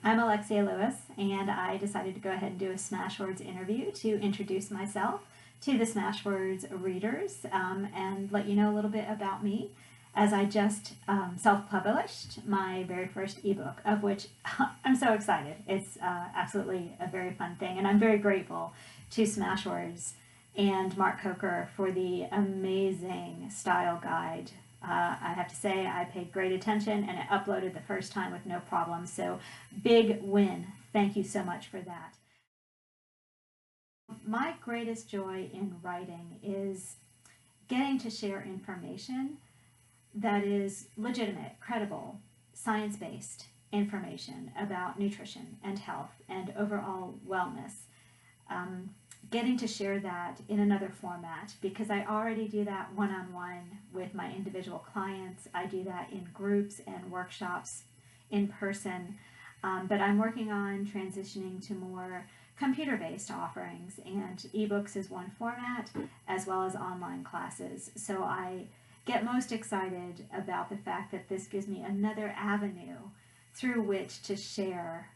I'm Alexia Lewis, and I decided to go ahead and do a Smashwords interview to introduce myself to the Smashwords readers and let you know a little bit about me, as I just self-published my very first ebook, of which I'm so excited. It's absolutely a very fun thing, and I'm very grateful to Smashwords and Mark Coker for the amazing style guide. I have to say I paid great attention and it uploaded the first time with no problem, so big win. Thank you so much for that. My greatest joy in writing is getting to share information that is legitimate, credible, science-based information about nutrition and health and overall wellness. Getting to share that in another format, because I already do that one-on-one with my individual clients. I do that in groups and workshops in person, but I'm working on transitioning to more computer-based offerings, and ebooks is one format, as well as online classes. So I get most excited about the fact that this gives me another avenue through which to share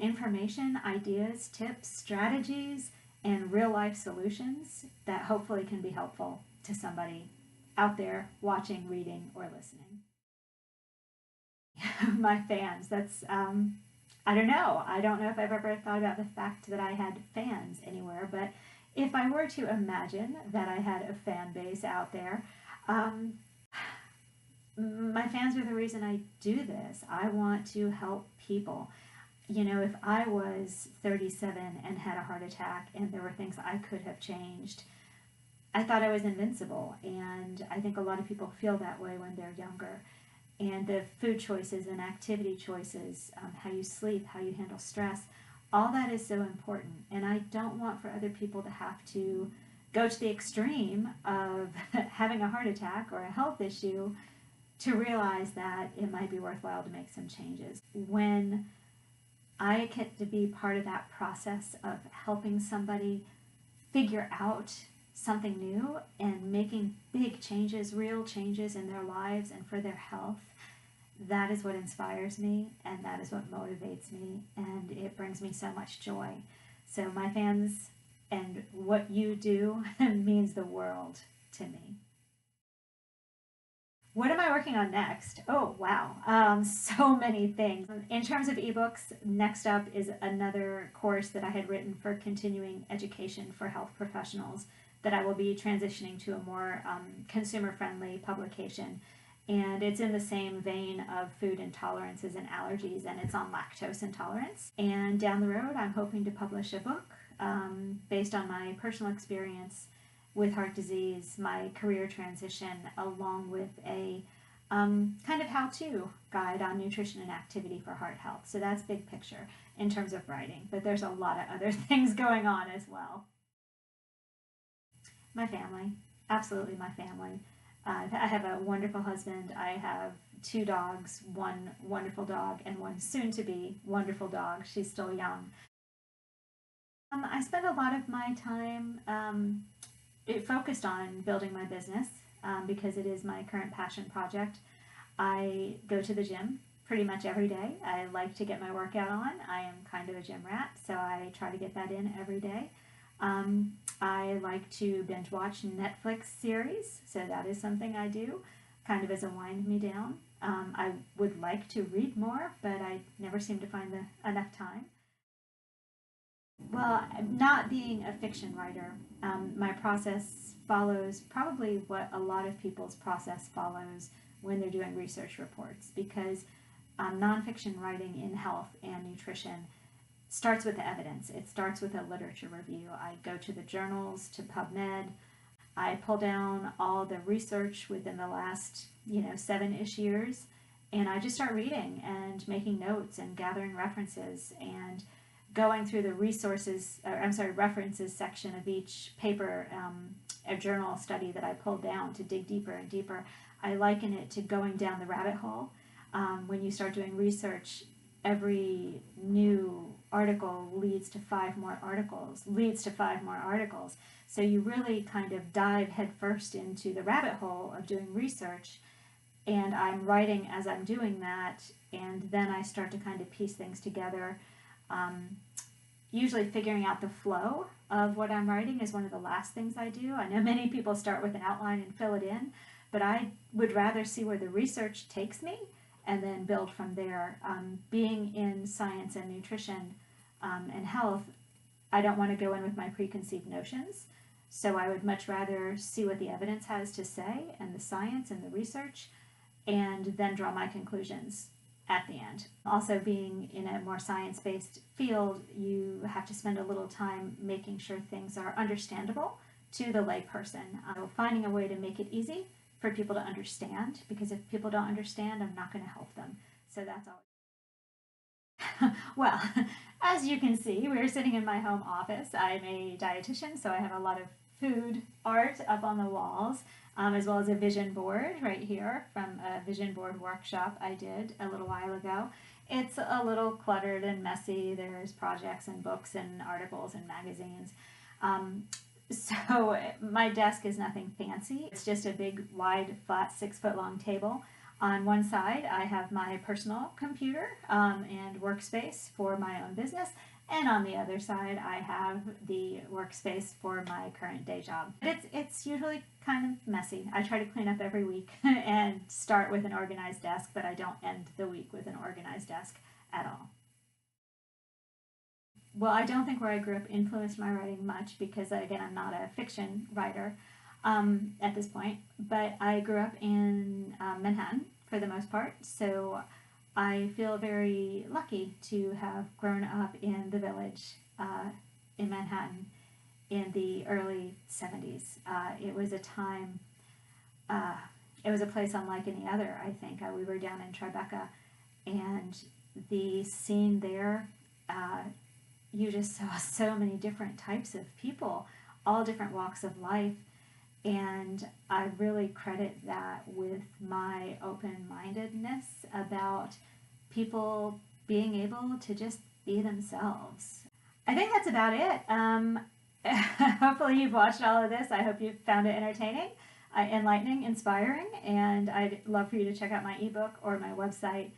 information, ideas, tips, strategies, and real-life solutions that hopefully can be helpful to somebody out there watching, reading, or listening. My fans, that's, I don't know. I don't know if I've ever thought about the fact that I had fans anywhere, but if I were to imagine that I had a fan base out there, my fans are the reason I do this. I want to help people. You know, if I was 37 and had a heart attack and there were things I could have changed, I thought I was invincible. And I think a lot of people feel that way when they're younger. And the food choices and activity choices, how you sleep, how you handle stress, all that is so important. And I don't want for other people to have to go to the extreme of having a heart attack or a health issue to realize that it might be worthwhile to make some changes. When I get to be part of that process of helping somebody figure out something new and making big changes, real changes in their lives and for their health, that is what inspires me and that is what motivates me, and it brings me so much joy. So my fans and what you do means the world to me. What am I working on next? Oh, wow. So many things. In terms of ebooks, next up is another course that I had written for continuing education for health professionals that I will be transitioning to a more consumer-friendly publication. And it's in the same vein of food intolerances and allergies, and it's on lactose intolerance. And down the road, I'm hoping to publish a book based on my personal experience with heart disease, my career transition, along with a kind of how-to guide on nutrition and activity for heart health. So that's big picture in terms of writing, but there's a lot of other things going on as well. My family, absolutely my family. I have a wonderful husband. I have 2 dogs, one wonderful dog and one soon-to-be wonderful dog. She's still young. I spend a lot of my time focused on building my business because it is my current passion project. I go to the gym pretty much every day. I like to get my workout on. I am kind of a gym rat, so I try to get that in every day. I like to binge watch Netflix series, so that is something I do, kind of as a wind me down. I would like to read more, but I never seem to find enough time. Well, not being a fiction writer, my process follows probably what a lot of people's process follows when they're doing research reports, because nonfiction writing in health and nutrition starts with the evidence. It starts with a literature review. I go to the journals, to PubMed. I pull down all the research within the last, 7-ish years, and I just start reading and making notes and gathering references and going through the references section of each paper, a journal study that I pulled down to dig deeper and deeper. I liken it to going down the rabbit hole. When you start doing research, every new article leads to 5 more articles, So you really kind of dive headfirst into the rabbit hole of doing research and I'm writing as I'm doing that, and then I start to kind of piece things together. Usually figuring out the flow of what I'm writing is one of the last things I do. I know many people start with an outline and fill it in, but I would rather see where the research takes me and then build from there. Being in science and nutrition and health, I don't want to go in with my preconceived notions. So I would much rather see what the evidence has to say and the science and the research, and then draw my conclusions at the end. Also, being in a more science-based field, you have to spend a little time making sure things are understandable to the layperson. Finding a way to make it easy for people to understand, because if people don't understand, I'm not going to help them. So that's all. Well, as you can see, we're sitting in my home office. I'm a dietitian, so I have a lot of food art up on the walls, as well as a vision board right here from a vision board workshop I did a little while ago. It's a little cluttered and messy. There's projects and books and articles and magazines. So my desk is nothing fancy. It's just a big, wide, flat, 6-foot long table. On one side, I have my personal computer and workspace for my own business. And on the other side, I have the workspace for my current day job. It's usually kind of messy. I try to clean up every week and start with an organized desk, but I don't end the week with an organized desk at all. Well, I don't think where I grew up influenced my writing much because, again, I'm not a fiction writer at this point. But I grew up in Manhattan for the most part, so I feel very lucky to have grown up in the Village in Manhattan in the early 70s. It was a time, it was a place unlike any other, I think. We were down in Tribeca, and the scene there, you just saw so many different types of people, all different walks of life, and I really credit that with my open-mindedness about people being able to just be themselves. I think that's about it. Hopefully you've watched all of this. I hope you found it entertaining, enlightening, inspiring, and I'd love for you to check out my ebook or my website.